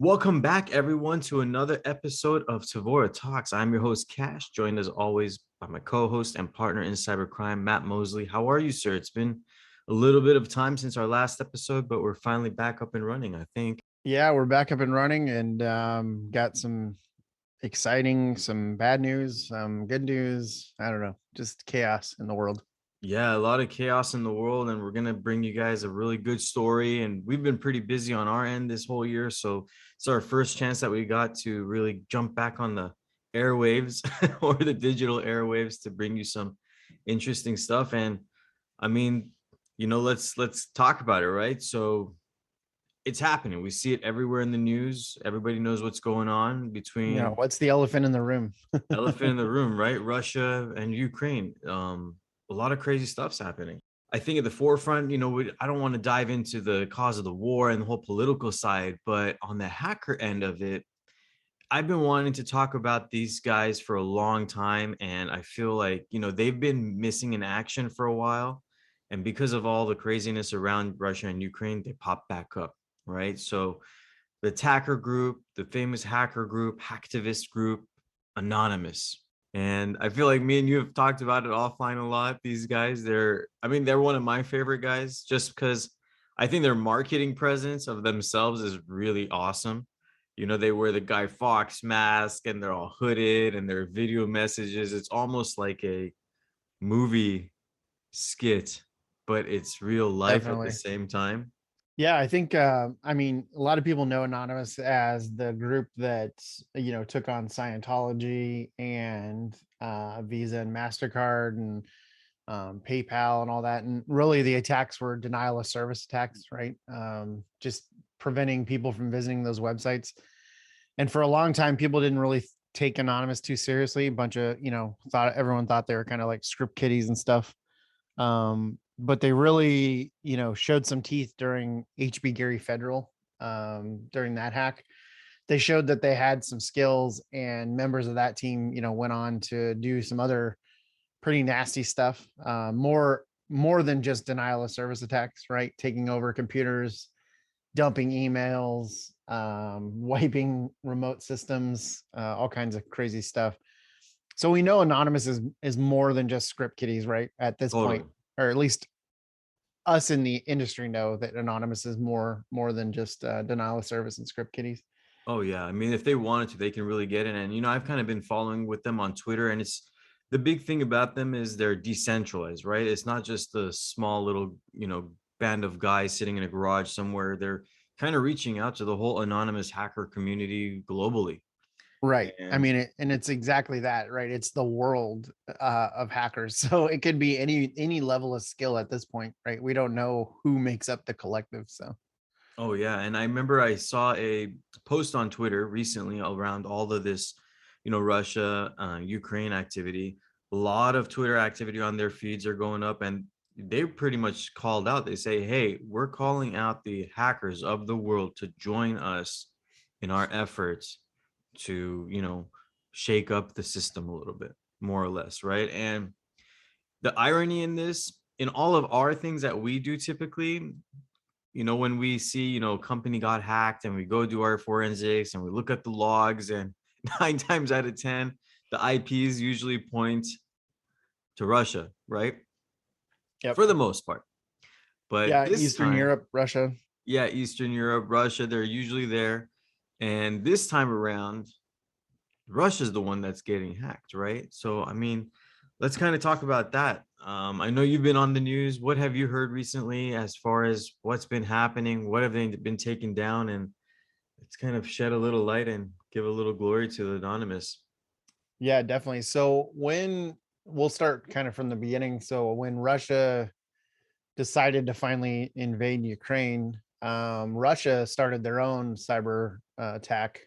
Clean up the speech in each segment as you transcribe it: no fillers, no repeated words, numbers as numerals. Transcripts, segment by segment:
Welcome back, everyone, to another episode of Tevora Talks. I'm your host, Cash, joined as always by my co-host and partner in cybercrime, Matt Mosley. How are you, sir? It's been a little bit of time since our last episode, but we're finally back up and running, I think. Yeah, we're back up and running and got some exciting, some bad news, some good news. I don't know, just chaos in the world. Yeah, a lot of chaos in the world, and we're gonna bring you guys a really good story. And we've been pretty busy on our end this whole year, so it's our first chance that we got to really jump back on the airwaves or the digital airwaves to bring you some interesting stuff. And I mean, let's talk about it, right? So it's happening. We see it everywhere in the news. Everybody knows what's going on between What's the elephant in the room? elephant in the room, right? Russia and Ukraine. A lot of crazy stuff's happening. I think at the forefront, I don't want to dive into the cause of the war and the whole political side, but on the hacker end of it, I've been wanting to talk about these guys for a long time. And I feel like, they've been missing in action for a while. And because of all the craziness around Russia and Ukraine, they pop back up, right? So the attacker group, the famous hacker group, hacktivist group, Anonymous. And I feel like me and you have talked about it offline a lot. These guys, they're one of my favorite guys just because I think their marketing presence of themselves is really awesome. They wear the Guy Fawkes mask and they're all hooded and their video messages. It's almost like a movie skit, but it's real life at the Definitely. same time. Yeah, I think a lot of people know Anonymous as the group that took on Scientology and Visa and MasterCard and PayPal and all that. And really the attacks were denial of service attacks, right? Just preventing people from visiting those websites. And for a long time, people didn't really take Anonymous too seriously. A bunch of, everyone thought they were kind of like script kiddies and stuff. But they really, showed some teeth during HB Gary Federal, during that hack. They showed that they had some skills, and members of that team, went on to do some other pretty nasty stuff. More than just denial of service attacks, right? Taking over computers, dumping emails, wiping remote systems, all kinds of crazy stuff. So we know Anonymous is more than just script kiddies, right? At this point, Totally. or at least us in the industry know that Anonymous is more than just denial of service and script kiddies. Oh yeah, I mean, if they wanted to, they can really get it. And I've kind of been following with them on Twitter, and it's the big thing about them is they're decentralized, right? It's not just a small little, band of guys sitting in a garage somewhere. They're kind of reaching out to the whole anonymous hacker community globally. Right. I And mean, and it's exactly that, right? It's the world of hackers. So it could be any level of skill at this point, right? We don't know who makes up the collective. So oh yeah, and I remember I saw a post on Twitter recently around all of this, Russia, Ukraine activity. A lot of Twitter activity on their feeds are going up, and they pretty much called out. They say, "Hey, we're calling out the hackers of the world to join us in our efforts to, shake up the system a little bit, more or less, right?" And the irony in this, in all of our things that we do typically, when we see, company got hacked and we go do our forensics and we look at the logs, and 9 times out of 10, the IPs usually point to Russia, right? yep. For the most part. But Yeah, this Eastern time, Europe, Russia. yeah, Eastern Europe, Russia, they're usually there. And this time around, Russia's the one that's getting hacked, right? So, I mean, let's kind of talk about that. I know you've been on the news. What have you heard recently as far as what's been happening? What have they been taken down? And it's kind of shed a little light and give a little glory to the anonymous. Yeah, definitely. So when we'll start kind of from the beginning. So when Russia decided to finally invade Ukraine, Russia started their own cyber attack,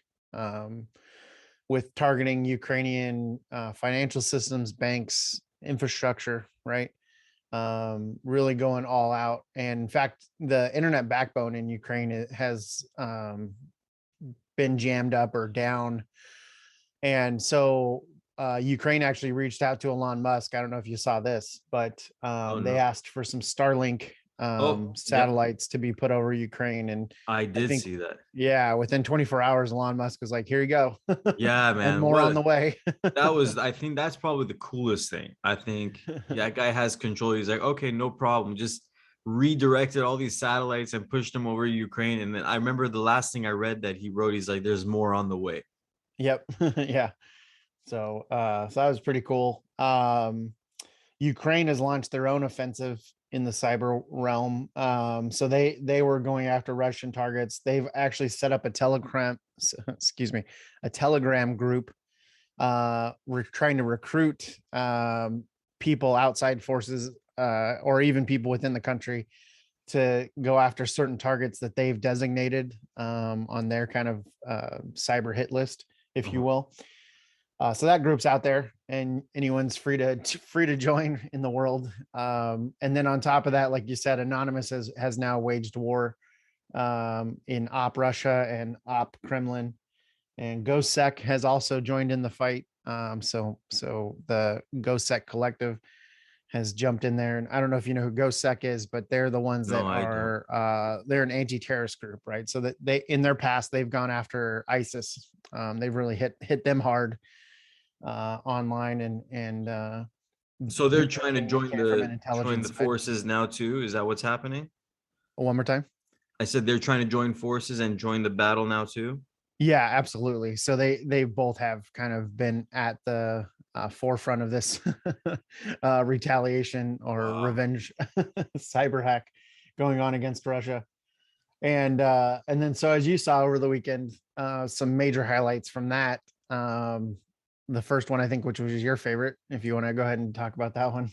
with targeting Ukrainian financial systems, banks, infrastructure, right? Really going all out. And in fact, the internet backbone in Ukraine has been jammed up or down. And so Ukraine actually reached out to Elon Musk. I don't know if you saw this, but Oh they no. asked for some Starlink Oh, yep. satellites to be put over Ukraine. And I I did think, see that. yeah, within 24 hours, Elon Musk was like, here you go. Yeah, And man. more on What the way. that was, I think that's probably the coolest thing. I think yeah, that guy has control. He's like, okay, no problem. Just redirected all these satellites and pushed them over Ukraine. And then I remember the last thing I read that he wrote, he's like, there's more on the way. Yep. Yeah. So that was pretty cool. Ukraine has launched their own offensive in the cyber realm. So they were going after Russian targets. They've actually set up a Telegram, excuse me, a Telegram group. We're trying to recruit people outside forces, or even people within the country, to go after certain targets that they've designated on their kind of cyber hit list, if you Uh-huh. will. So that group's out there, and anyone's free to join in the world. And then on top of that, like you said, Anonymous has now waged war in Op Russia and Op Kremlin, and GhostSec has also joined in the fight. So the GhostSec collective has jumped in there, and I don't know if you know who GhostSec is, but they're the ones No, that I don't. are they're an anti-terrorist group, right? So that they, in their past, they've gone after ISIS. They've really hit them hard online, and So they're doing trying to everything they can from an join the intelligence. But forces now too. Is that what's happening? one more time. I said they're trying to join forces and join the battle now too. Yeah, absolutely. So they both have kind of been at the forefront of this retaliation or Wow. revenge cyber hack going on against Russia. And then, so as you saw over the weekend, some major highlights from that. The first one, I think, which was your favorite, if you want to go ahead and talk about that one.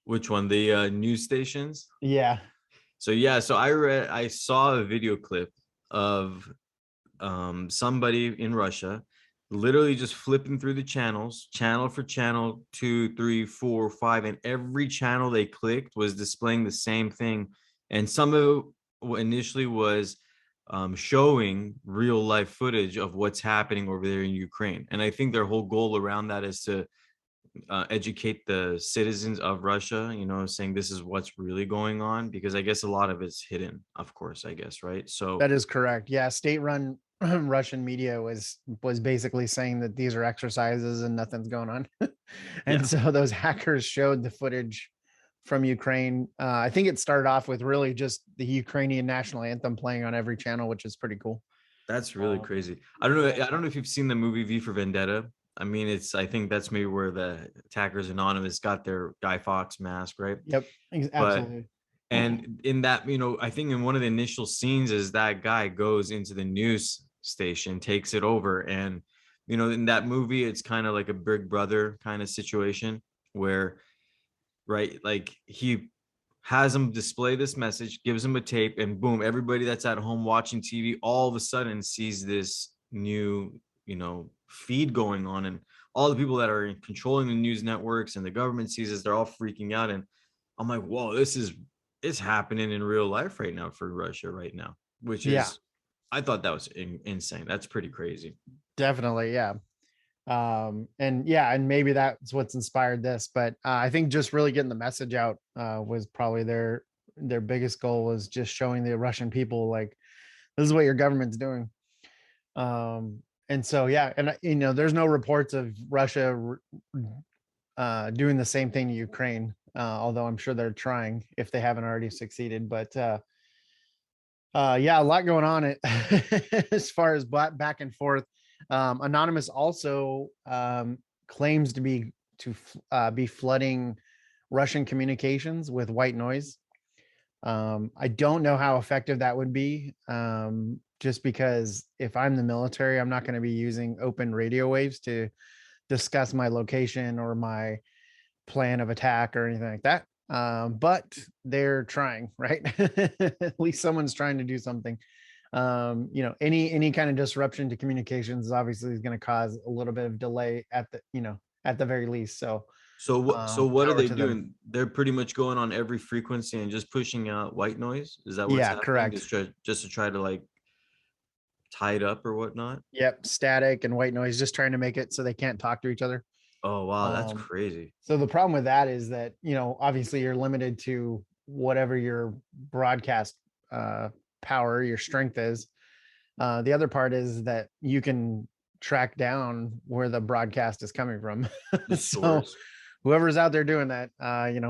Which one? The news stations? Yeah. So yeah, so I saw a video clip of somebody in Russia literally just flipping through the channels, channel for channel, two, three, four, five, and every channel they clicked was displaying the same thing. And some of it initially was showing real life footage of what's happening over there in Ukraine. And I think their whole goal around that is to educate the citizens of Russia, saying this is what's really going on, because I guess a lot of it's hidden, of course, I guess, right? So, That is correct. Yeah, state-run Russian media was basically saying that these are exercises and nothing's going on. yeah, And so those hackers showed the footage from Ukraine. I think it started off with really just the Ukrainian national anthem playing on every channel, which is pretty cool. that's really Um, crazy. I don't know. and I don't know if you've seen the movie V for Vendetta. I mean, I think that's maybe where the attackers anonymous got their Guy Fawkes mask, right? yep, But absolutely. and in that, I think in one of the initial scenes is that guy goes into the news station, takes it over, and in that movie, it's kind of like a Big Brother kind of situation where, right, like he has him display this message, gives him a tape, and boom, everybody that's at home watching TV all of a sudden sees this new, feed going on. And all the people that are controlling the news networks and the government sees this, they're all freaking out. And I'm like, whoa, this is it's happening in real life right now for Russia right now, which Yeah, is, I thought that was insane. That's pretty crazy. definitely. Yeah. And yeah, and maybe that's what's inspired this. But I think just really getting the message out was probably their biggest goal, was just showing the Russian people, like, this is what your government's doing. And so yeah, and there's no reports of Russia doing the same thing to Ukraine, although I'm sure they're trying, if they haven't already succeeded. But yeah, a lot going on it as far as back and forth. Anonymous also claims to be flooding Russian communications with white noise. I don't know how effective that would be, just because if I'm the military, I'm not going to be using open radio waves to discuss my location or my plan of attack or anything like that. But they're trying, right? At least someone's trying to do something. Any kind of disruption to communications is obviously going to cause a little bit of delay at the very least. So So what are power they to them. doing? They're pretty much going on every frequency and just pushing out white noise. Is that what's Yeah, happening? correct. Just to try to like tie it up or whatnot? Yep, static and white noise, just trying to make it so they can't talk to each other. Oh wow, that's Um, crazy. so the problem with that is that, obviously you're limited to whatever your broadcast uh, power, your strength is. The other part is that you can track down where the broadcast is coming from. The So source. whoever's out there doing that,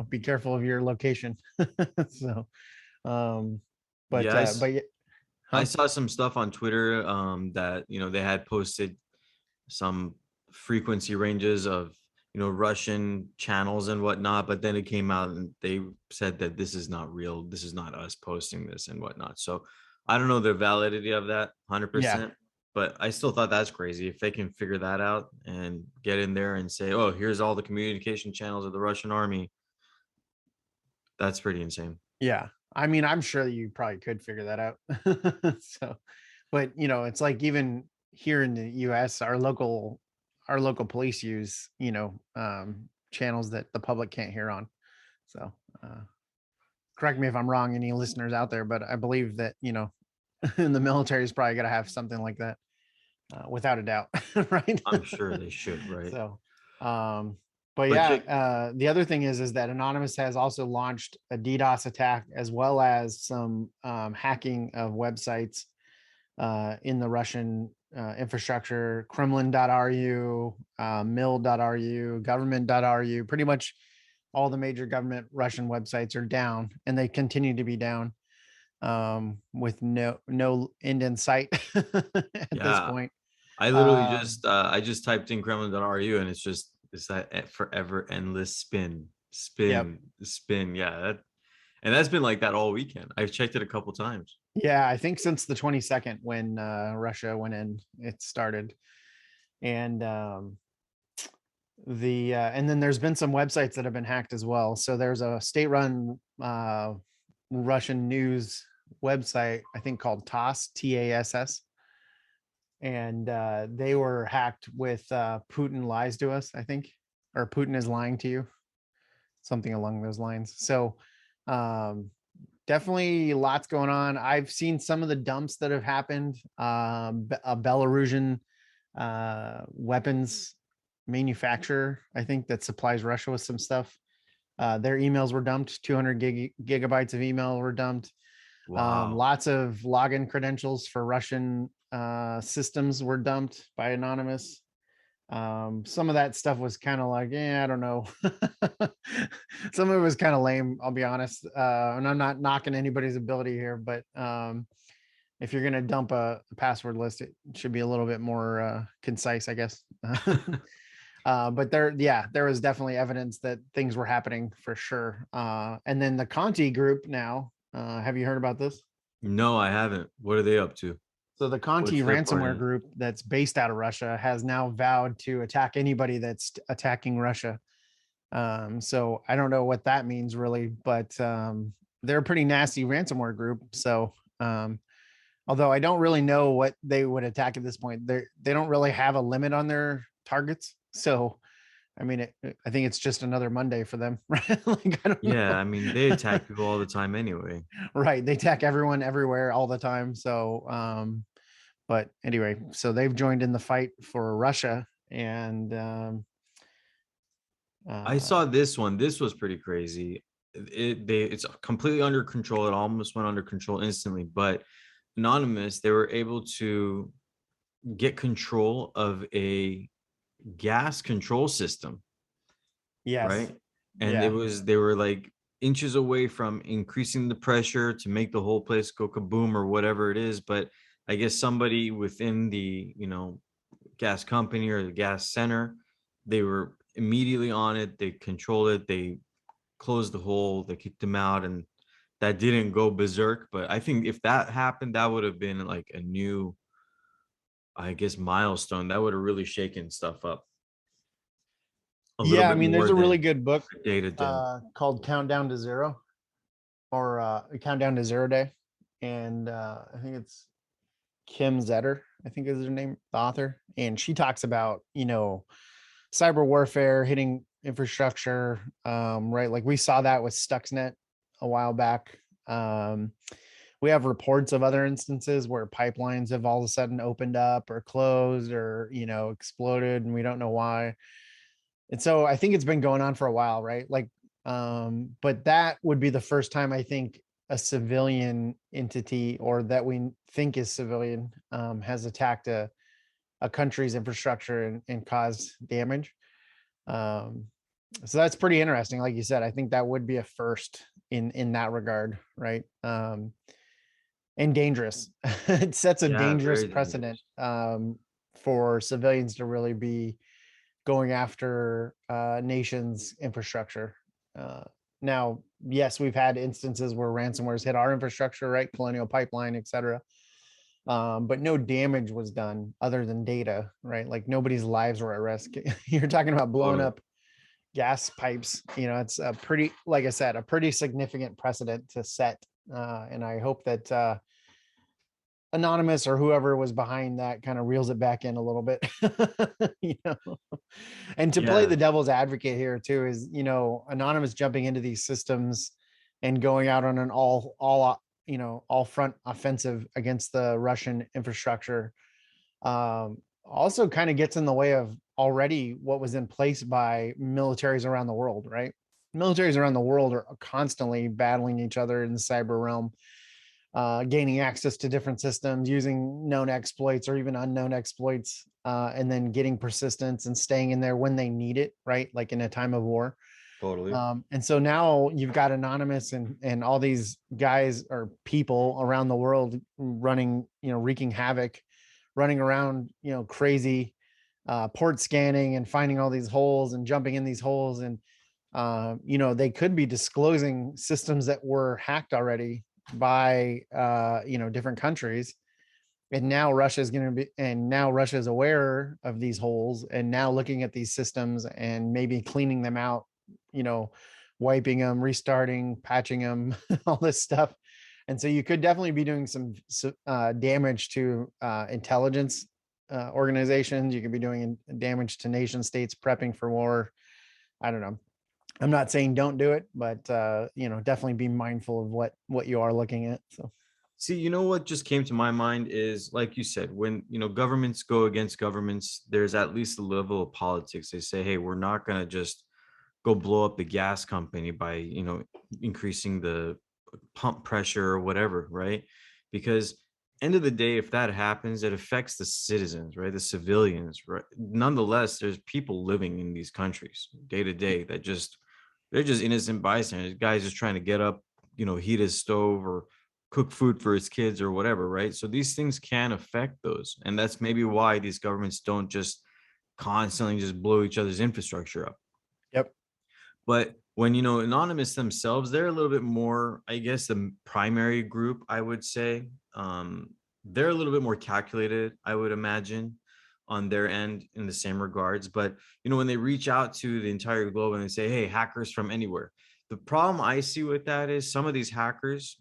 be careful of your location. So, um, Yeah, but I huh? saw some stuff on Twitter that they had posted some frequency ranges of Russian channels and whatnot, but then it came out and they said that this is not real. This is not us posting this and whatnot. So I don't know the validity of that Yeah, 100%, but I still thought that's crazy. If they can figure that out and get in there and say, oh, here's all the communication channels of the Russian army, that's pretty insane. yeah. I mean, I'm sure that you probably could figure that out. So, but it's like even here in the US, our local police use, channels that the public can't hear on. So, uh, correct me if I'm wrong, any listeners out there, but I believe that, in the military is probably got to have something like that, without a doubt. Right. I'm sure they should, right? So, um, but But yeah, Jake, the other thing is that Anonymous has also launched a DDoS attack as well as some hacking of websites in the Russian infrastructure, Kremlin.ru, mil.ru, government.ru. Pretty much all the major government Russian websites are down, and they continue to be down, with no end in sight at this yeah, point. I literally Um, just typed in Kremlin.ru and it's that forever endless yep. spin. Yeah, and that's been like that all weekend. I've checked it a couple times. Yeah, I think since the 22nd when Russia went in, it started. And and then there's been some websites that have been hacked as well. So there's a state-run Russian news website, I think called TASS, and they were hacked with Putin lies to us, I think, or Putin is lying to you, something along those lines. So um, definitely lots going on. I've seen some of the dumps that have happened. A Belarusian weapons manufacturer, I think, that supplies Russia with some stuff. Their emails were dumped. 200 gigabytes of email were dumped. Wow. Lots of login credentials for Russian systems were dumped by Anonymous. Some of that stuff was kind of like, I don't know. Some of it was kind of lame, I'll be honest. And I'm not knocking anybody's ability here, but if you're going to dump a password list, it should be a little bit more concise, I guess. But there was definitely evidence that things were happening for sure. And then the Conti group now, have you heard about this? No, I haven't. What are they up to? So the Conti What's their part in ransomware it? group that's based out of Russia has now vowed to attack anybody that's attacking Russia. So I don't know what that means really, but they're a pretty nasty ransomware group. So although I don't really know what they would attack at this point, they don't really have a limit on their targets. So I mean, I think it's just another Monday for them, right? Like I don't Yeah, know. I mean, they attack people all the time anyway. Right, they attack everyone everywhere all the time. So but anyway, so they've joined in the fight for Russia, and I uh, saw this one. This was pretty crazy. It's completely under control. It almost went under control instantly, but Anonymous, they were able to get control of a gas control system, yes, right? And yeah, they were like inches away from increasing the pressure to make the whole place go kaboom or whatever it is. But I guess somebody within the, gas company or the gas center, they were immediately on it. They controlled it. They closed the hole. They kicked them out, and that didn't go berserk. But I think if that happened, that would have been like a new, I guess, milestone. That would have really shaken stuff up a little yeah. I bit mean, there's more a really than good book data did. called Countdown to Zero, or Countdown to Zero Day, and I think it's Kim Zetter, I think is her name, the author, and she talks about cyber warfare hitting infrastructure, right? Like we saw that with Stuxnet a while back. Um, we have reports of other instances where pipelines have all of a sudden opened up or closed or exploded, and we don't know why. And so I think it's been going on for a while, right? Like But that would be the first time I think a civilian entity, or that we think is civilian, has attacked a country's infrastructure and caused damage. Um, so that's pretty interesting. Like you said, I think that would be a first in that regard, right? And dangerous. It sets a Yeah, dangerous very precedent, dangerous. for civilians to really be going after nations' infrastructure. Uh, Now, yes, we've had instances where ransomwares hit our infrastructure, right? Colonial Pipeline, et cetera. But no damage was done other than data, right? Like nobody's lives were at risk. You're talking about blowing Totally. up gas pipes. It's a pretty, like I said, a pretty significant precedent to set. And I hope that Anonymous or whoever was behind that kind of reels it back in a little bit. you know and to play Yeah, the devil's advocate here too is, Anonymous jumping into these systems and going out on an all front offensive against the Russian infrastructure, also kind of gets in the way of already what was in place by militaries around the world, right? Militaries around the world are constantly battling each other in the cyber realm, gaining access to different systems, using known exploits or even unknown exploits, and then getting persistence and staying in there when they need it, right? Like in a time of war. totally. And so now you've got Anonymous and all these guys or people around the world running, wreaking havoc, running around, crazy, port scanning and finding all these holes and jumping in these holes. And they could be disclosing systems that were hacked already by different countries. And now Russia is aware of these holes and now looking at these systems and maybe cleaning them out, you know wiping them, restarting, patching them, all this stuff. And so you could definitely be doing some damage to intelligence organizations. You could be doing damage to nation states prepping for war. I don't know. I'm not saying don't do it, but definitely be mindful of what you are looking at. So See, you know what just came to my mind is like you said, when governments go against governments, there's at least a level of politics. They say, hey, we're not gonna just go blow up the gas company by increasing the pump pressure or whatever, right? Because end of the day, if that happens, it affects the citizens, right? The civilians, right? Nonetheless, there's people living in these countries day to day that just they're just innocent bystanders. Guys just trying to get up, heat his stove or cook food for his kids or whatever, right? So these things can affect those. And that's maybe why these governments don't just constantly just blow each other's infrastructure up. yep. But when Anonymous themselves, they're a little bit more, I guess, the primary group, I would say. They're a little bit more calculated, I would imagine, on their end in the same regards. But when they reach out to the entire globe and they say, hey, hackers from anywhere, the problem I see with that is some of these hackers,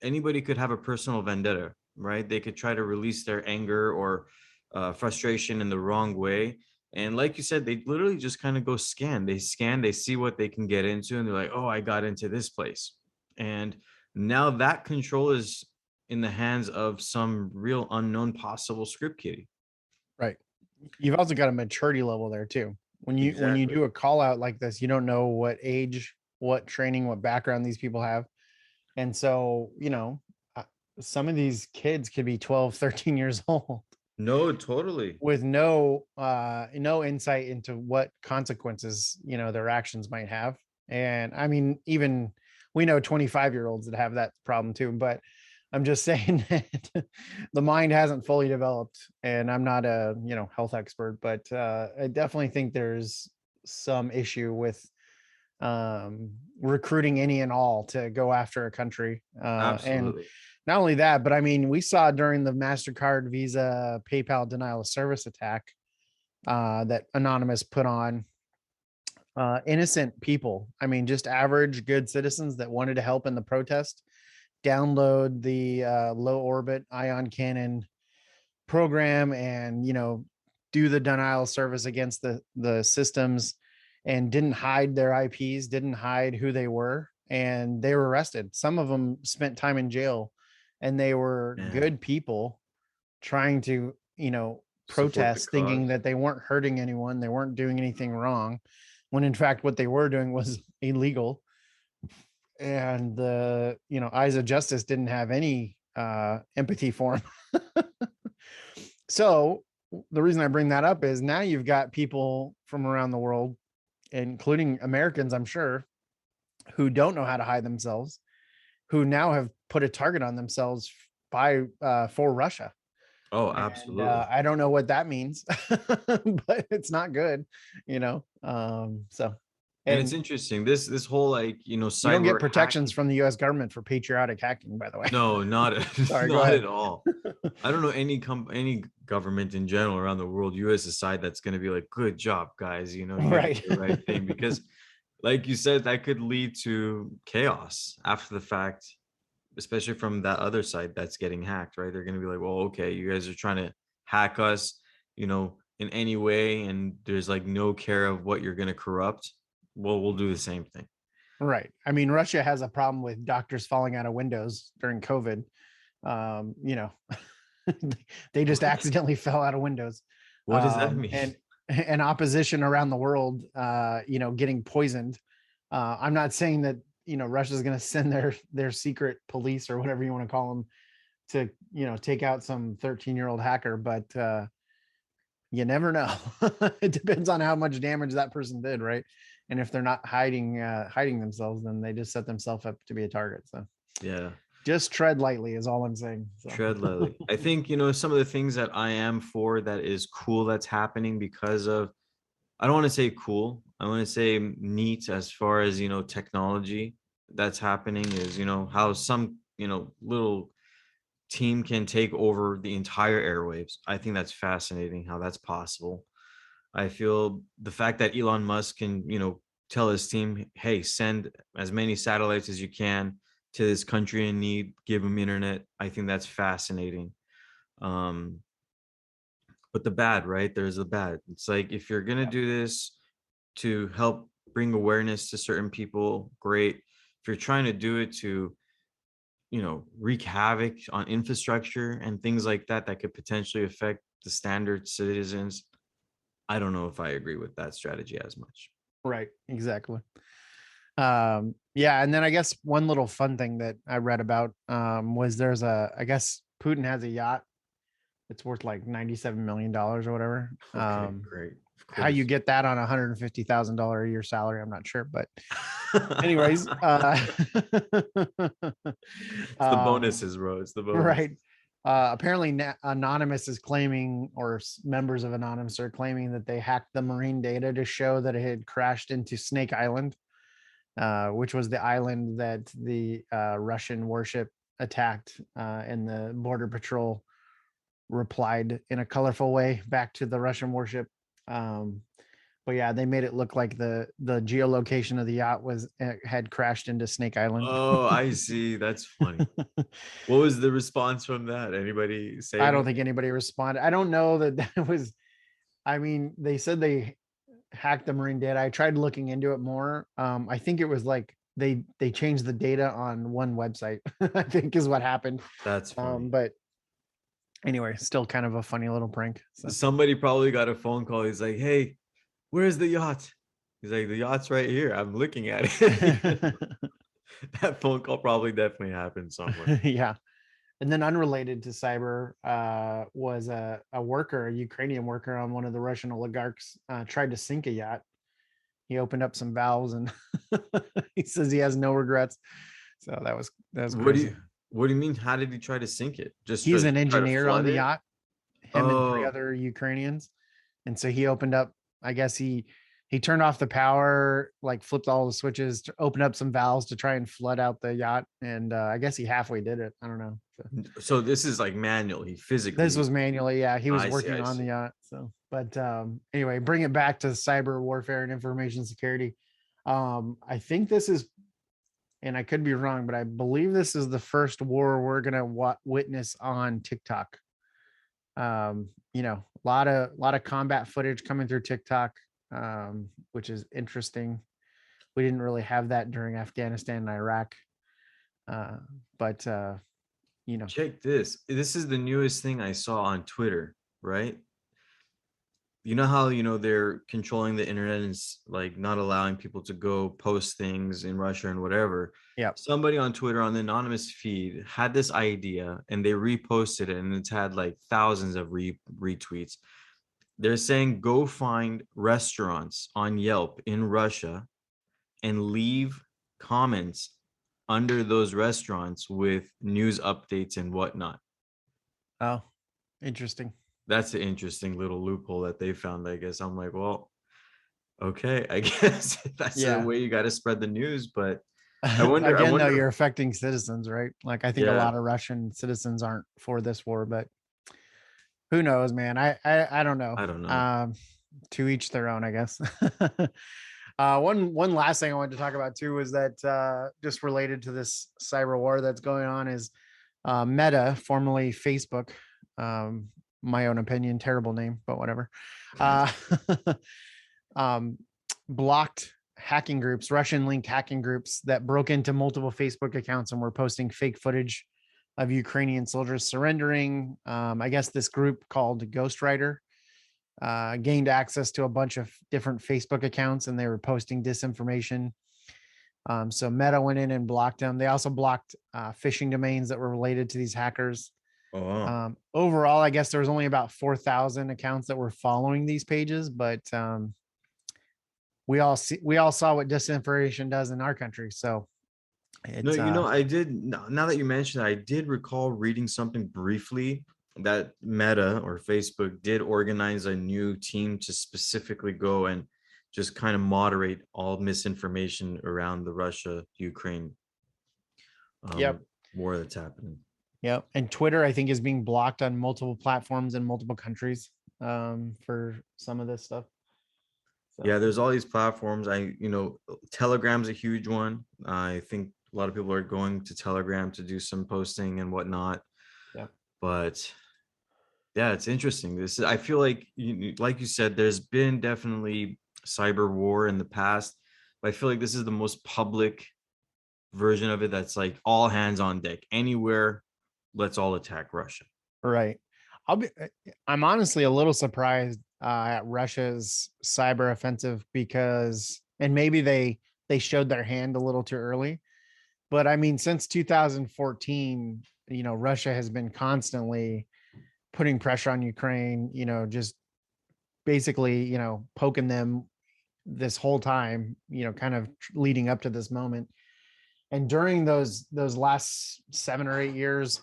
anybody could have a personal vendetta, right? They could try to release their anger or frustration in the wrong way. And like you said, they literally just kind of go scan. They scan, they see what they can get into, and they're like, oh, I got into this place. And now that control is in the hands of some real unknown possible script kiddie. Right. You've also got a maturity level there too. When you Exactly. do a call out like this, you don't know what age, what training, what background these people have. And so, uh, some of these kids could be 12, 13 years old No, totally. with no insight into what consequences, their actions might have. And I mean, even we know 25-year-olds that have that problem too, but I'm just saying that the mind hasn't fully developed. And I'm not a, health expert, but I definitely think there's some issue with recruiting any and all to go after a country. And Absolutely. not only that, but I mean, we saw during the MasterCard, Visa, PayPal denial of service attack that Anonymous put on innocent people. I mean, just average good citizens that wanted to help in the protest, download the low orbit ion cannon program and do the denial of service against the systems, and didn't hide their IPs, didn't hide who they were, and they were arrested. Some of them spent time in jail, and they were Man, good people trying to support the protest, thinking cause. that they weren't hurting anyone, they weren't doing anything wrong. when in fact what they were doing was illegal, and the eyes of justice didn't have any empathy for him. So the reason I bring that up is now you've got people from around the world, including Americans, I'm sure, who don't know how to hide themselves, who now have put a target on themselves by for Russia. Oh, And absolutely. I don't know what that means, but it's not good, so, And it's and interesting. This whole like, you don't get cyber protections hacking. from the US government for patriotic hacking, by the way. No, not Sorry, go not ahead. at all. I don't know any government in general around the world, US aside, that's going to be like, good job, guys. You did Right. the right thing because, like you said, that could lead to chaos after the fact, especially from that other side that's getting hacked, right? They're going to be like, well, okay, you guys are trying to hack us, in any way, and there's like no care of what you're going to corrupt. Well, we'll do the same thing. Right. I mean, Russia has a problem with doctors falling out of windows during COVID. You know, they just What? accidentally fell out of windows. What does that mean? And opposition around the world, getting poisoned. I'm not saying that Russia's going to send their secret police or whatever you want to call them to take out some 13-year-old hacker, but you never know. It depends on how much damage that person did, right? And if they're not hiding themselves, then they just set themselves up to be a target. So Yeah. just tread lightly is all I'm saying. So Tread lightly. I think, some of the things that I am for that is cool that's happening because of, I don't want to say cool, I want to say neat as far as, technology that's happening is, how some, little team can take over the entire airwaves. I think that's fascinating how that's possible. I feel the fact that Elon Musk can, tell his team, hey, send as many satellites as you can to this country in need, give them internet. I think that's fascinating. Um, but the bad, right? There's the bad. It's like if you're gonna yeah, do this to help bring awareness to certain people, great. If you're trying to do it to, wreak havoc on infrastructure and things like that that could potentially affect the standard citizens, I don't know if I agree with that strategy as much. right, exactly. Yeah, and then I guess one little fun thing that I read about was I guess Putin has a yacht. It's worth like $97 million or whatever. Okay, great. Of How you course. get that on $150,000 a year salary, I'm not sure, but anyways, It's the um, bonuses, bro. It's the right. bonuses. Apparently, Anonymous is claiming, or members of Anonymous are claiming that they hacked the marine data to show that it had crashed into Snake Island, which was the island that the Russian warship attacked, and the Border Patrol replied in a colorful way back to the Russian warship. Um, but yeah, they made it look like the geolocation of the yacht had crashed into Snake Island. Oh, I see. That's funny. What was the response from that? Anybody say I don't think anything? anybody responded. I don't know that that was. I mean, they said they hacked the marine data. I tried looking into it more. I think it was like they changed the data on one website. I think is what happened. That's funny. But anyway, still kind of a funny little prank. So Somebody probably got a phone call. He's like, "Hey, where's the yacht?" He's like, "The yacht's right here. I'm looking at it." That phone call probably definitely happened somewhere. yeah. And then unrelated to cyber, was a worker, a Ukrainian worker on one of the Russian oligarchs, tried to sink a yacht. He opened up some valves and he says he has no regrets. So that was What do crazy. you what do you mean? How did he try to sink it? Just He's an try to engineer on flood the it? yacht, him and three Oh, other Ukrainians. And so he opened up, I guess he turned off the power, like flipped all the switches to open up some valves to try and flood out the yacht. And I guess he halfway did it. I don't know. So so this is like manual. He this physically. was manually, yeah, he was I see. working I on the see. yacht. So, but anyway, bring it back to cyber warfare and information security. I think this is, and I could be wrong, but I believe this is the first war we're gonna witness on TikTok. A lot of combat footage coming through TikTok, which is interesting. We didn't really have that during Afghanistan and Iraq, uh, but you know, Check this. This is the newest thing I saw on Twitter, right? you know how they're controlling the internet and like not allowing people to go post things in Russia and whatever. Yep. Somebody on Twitter on the anonymous feed had this idea and they reposted it, and it's had like thousands of retweets. They're saying go find restaurants on Yelp in Russia and leave comments under those restaurants with news updates and whatnot. Oh, interesting. That's an interesting little loophole that they found, I guess. I'm like, well, okay, I guess that's the Yeah. way you got to spread the news. But I Again, though, you're wonder, affecting citizens, right? Like, I think a yeah, lot of Russian citizens aren't for this war, but who knows, man? I don't know. I don't know. To each their own, I guess. One last thing I wanted to talk about too was that just related to this cyber war that's going on is Meta, formerly Facebook. My own opinion, terrible name, but whatever. Uh, um, blocked hacking groups, Russian linked hacking groups that broke into multiple Facebook accounts and were posting fake footage of Ukrainian soldiers surrendering. I guess this group called Ghostwriter gained access to a bunch of different Facebook accounts and they were posting disinformation. So Meta went in and blocked them. They also blocked phishing domains that were related to these hackers. Oh, wow. Overall, I guess there was only about 4,000 accounts that were following these pages, but we all saw what disinformation does in our country. So No, it's I did. Now that you mentioned it, I did recall reading something briefly that Meta or Facebook did organize a new team to specifically go and just kind of moderate all misinformation around the Russia Ukraine yep. war that's happening. Yep. And Twitter, I think, is being blocked on multiple platforms in multiple countries for some of this stuff. So Yeah, there's all these platforms. Telegram's a huge one. I think a lot of people are going to Telegram to do some posting and whatnot. yeah. But yeah, it's interesting. I feel like, like you said, there's been definitely cyber war in the past, but I feel like this is the most public version of it. That's like all hands on deck. Anywhere, let's all attack Russia. Right. I'm honestly a little surprised at Russia's cyber offensive because, and maybe they showed their hand a little too early, but I mean, since 2014, Russia has been constantly putting pressure on Ukraine, just basically, poking them this whole time, kind of leading up to this moment. And during those last 7 or 8 years,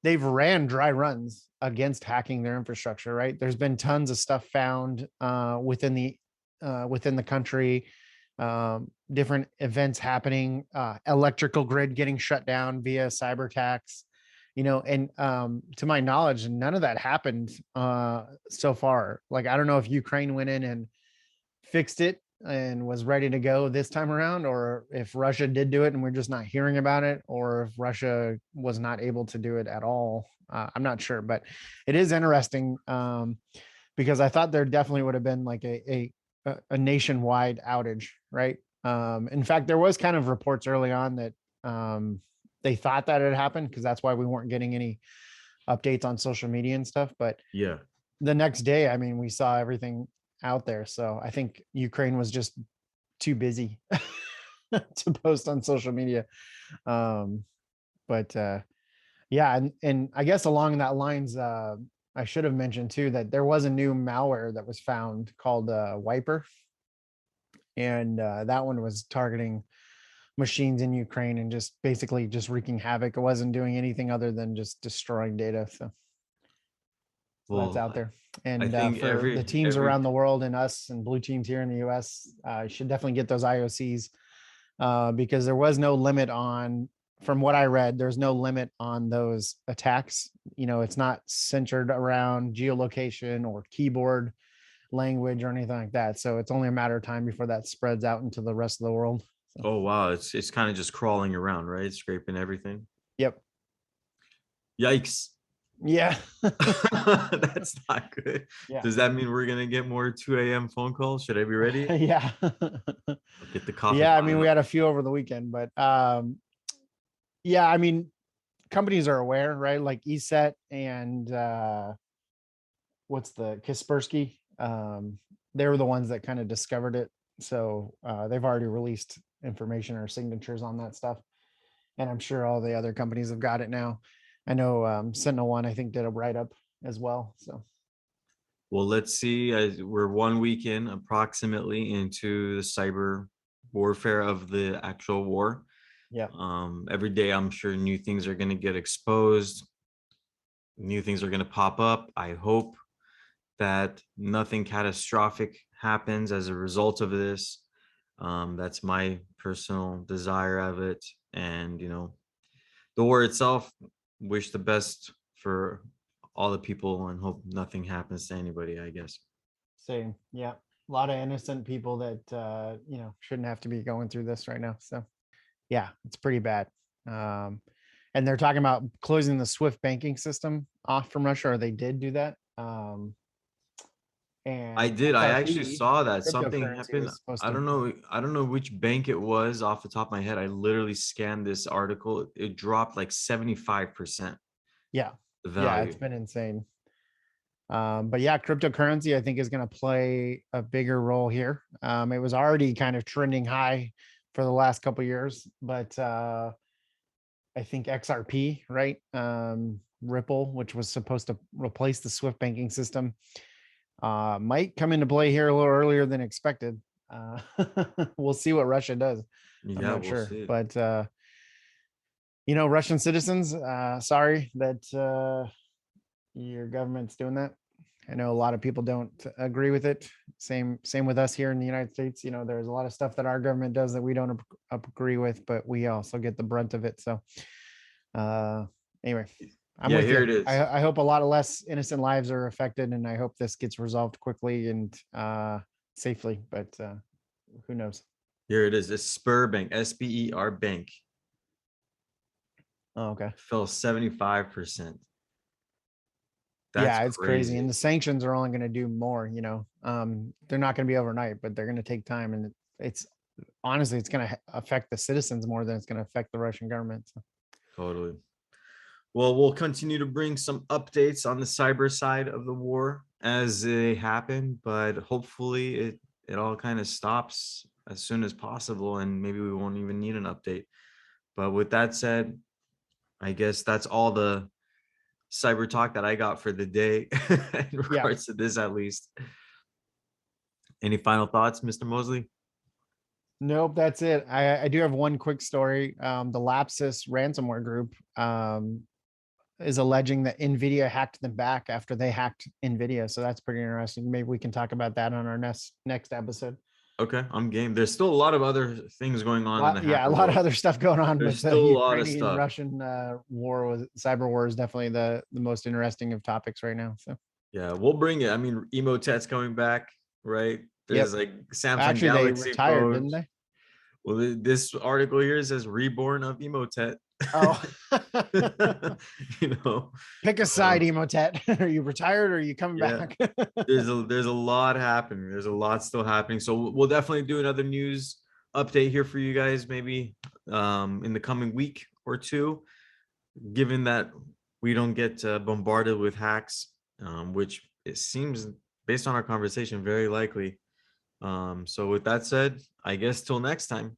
they've ran dry runs against hacking their infrastructure. Right? There's been tons of stuff found within the country, different events happening, electrical grid getting shut down via cyber attacks. And to my knowledge, none of that happened so far. Like, I don't know if Ukraine went in and fixed it and was ready to go this time around, or if Russia did do it and we're just not hearing about it, or if Russia was not able to do it at all. I'm not sure, but it is interesting because I thought there definitely would have been like a nationwide outage, right? In fact, there was kind of reports early on that they thought that had happened because that's why we weren't getting any updates on social media and stuff. But Yeah. the next day, I mean, we saw everything out there. So I think Ukraine was just too busy to post on social media. But yeah, and I guess along that lines, I should have mentioned too that there was a new malware that was found called Wiper, and that one was targeting machines in Ukraine and just basically just wreaking havoc. It wasn't doing anything other than just destroying data. So that's Well, out there. I And think for the teams every around the world and us and blue teams here in the US, should definitely get those IOCs because there was no limit on, from what I read, there's no limit on those attacks. It's not centered around geolocation or keyboard language or anything like that. So it's only a matter of time before that spreads out into the rest of the world. So, Oh wow, it's kind of just crawling around, right? Scraping everything. yep. Yikes. Yeah. That's not good. Yeah. Does that mean we're gonna get more 2 a.m. phone calls? Should I be ready? Yeah. I'll get the coffee Yeah. I pot mean, we out. had a few over the weekend, but yeah, I mean, companies are aware, right? Like ESET and what's the Kaspersky? They were the ones that kind of discovered it. So they've already released information or signatures on that stuff. And I'm sure all the other companies have got it now. I know Sentinel One, I think, did a write up as well. So Well, let's see. We're 1 week in approximately into the cyber warfare of the actual war. yeah, Every day, I'm sure new things are going to get exposed, new things are going to pop up. I hope that nothing catastrophic happens as a result of this. That's my personal desire of it. And, the war itself, wish the best for all the people and hope nothing happens to anybody, I guess. same. Yeah, a lot of innocent people that shouldn't have to be going through this right now. So yeah, it's pretty bad. Um, and they're talking about closing the Swift banking system off from Russia, or they did do that. I And did. I actually XRP saw that something cryptocurrency happened. was supposed I to. don't know. I don't know which bank it was off the top of my head. I literally scanned this article. It dropped like 75% Yeah, the yeah, it's value. been insane. But yeah, cryptocurrency I think is going to play a bigger role here. It was already kind of trending high for the last couple years, but I think XRP, right? Ripple, which was supposed to replace the Swift banking system, might come into play here a little earlier than expected. Uh, we'll see what Russia does. I'm Yeah, not we'll sure, see it. but Russian citizens, sorry that your government's doing that. I know a lot of people don't agree with it. Same with us here in the United States. There's a lot of stuff that our government does that we don't agree with, but we also get the brunt of it. So uh anyway, I'm Yeah, with here you. it I, is. I hope a lot of less innocent lives are affected, and I hope this gets resolved quickly and safely. But who knows? Here it is. It's Spur Bank, SBER Bank Oh, okay. fell 75%. That's Yeah, it's crazy. And crazy. the sanctions are only going to do more, they're not going to be overnight, but they're going to take time. And it's honestly, it's going to affect the citizens more than it's going to affect the Russian government. So. Totally. Well, we'll continue to bring some updates on the cyber side of the war as they happen, but hopefully it all kind of stops as soon as possible and maybe we won't even need an update. But with that said, I guess that's all the cyber talk that I got for the day in Yeah. regards to this at least. Any final thoughts, Mr. Mosley? Nope, that's it. I do have one quick story. The Lapsus ransomware group is alleging that NVIDIA hacked them back after they hacked NVIDIA. So that's pretty interesting. Maybe we can talk about that on our next episode. Okay, I'm game. There's still a lot of other things going on in the Yeah, a hacker lot of world. other stuff going on, There's but the still a lot of Ukrainian stuff. Russian war was cyber war is definitely the most interesting of topics right now. So Yeah, we'll bring it. I mean, Emotet's coming back, right? There's yep. like Samsung Actually, they Galaxy retired, didn't phones. they? Well, this article here says reborn of Emotet. Oh, you know, pick a side, uh, Emotet. Are you retired or are you coming yeah. back? There's a lot happening. There's a lot still happening. So we'll definitely do another news update here for you guys, maybe in the coming week or two, given that we don't get bombarded with hacks, which it seems based on our conversation very likely. So with that said, I guess till next time.